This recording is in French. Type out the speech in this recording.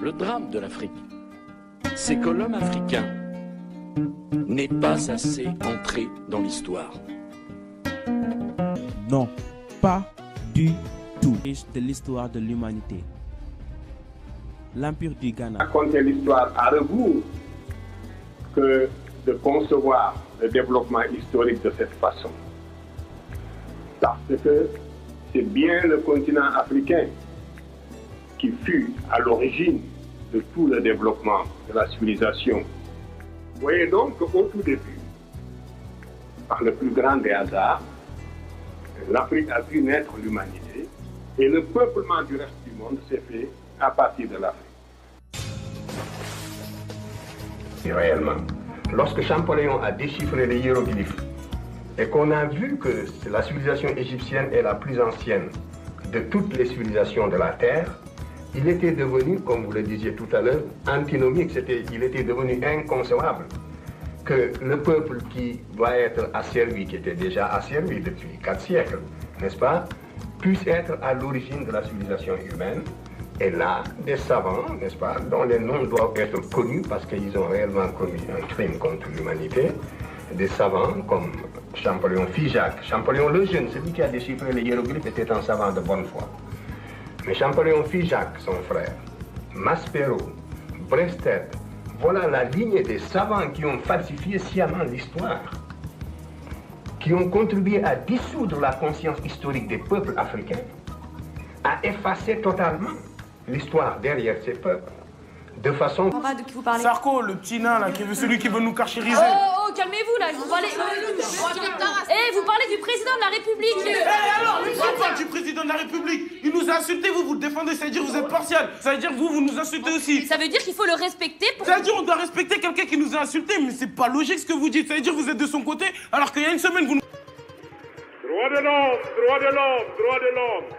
Le drame de l'Afrique, c'est que l'homme africain n'est pas assez entré dans l'histoire. Non, pas du tout. De l'histoire de l'humanité. L'Empire du Ghana. Raconter l'histoire à rebours que de concevoir le développement historique de cette façon. Parce que c'est bien le continent africain qui fut à l'origine de tout le développement de la civilisation. Vous voyez donc qu'au tout début, par le plus grand des hasards, l'Afrique a vu naître l'humanité et le peuplement du reste du monde s'est fait à partir de l'Afrique. Réellement, lorsque Champollion a déchiffré les hiéroglyphes et qu'on a vu que la civilisation égyptienne est la plus ancienne de toutes les civilisations de la Terre, il était devenu, comme vous le disiez tout à l'heure, antinomique, il était devenu inconcevable que le peuple qui doit être asservi, qui était déjà asservi depuis 4 siècles, n'est-ce pas, puisse être à l'origine de la civilisation humaine. Et là, des savants, n'est-ce pas, dont les noms doivent être connus parce qu'ils ont réellement commis un crime contre l'humanité, des savants comme Champollion Figeac, Champollion le Jeune, celui qui a déchiffré les hiéroglyphes, était un savant de bonne foi. Mais Champollion Figeac, son frère, Maspero, Breasted, voilà la lignée des savants qui ont falsifié sciemment l'histoire, qui ont contribué à dissoudre la conscience historique des peuples africains, à effacer totalement l'histoire derrière ces peuples, de façon... De qui vous parlez? Sarko, le petit nain, là, celui qui veut nous carchériser. Oh, calmez-vous, là, vous parlez... vous parlez du président de la République. Alors, lui, on parle du président de la République. Il nous a insultés, vous le défendez, ça veut dire que vous êtes partial. Ça veut dire que vous nous insultez aussi. Ça veut dire qu'il faut le respecter pour... Ça veut dire qu'on doit respecter quelqu'un qui nous a insultés, mais c'est pas logique ce que vous dites. Ça veut dire que vous êtes de son côté, alors qu'il y a une semaine, vous... Droit de l'homme, droit de l'homme, droit de l'homme.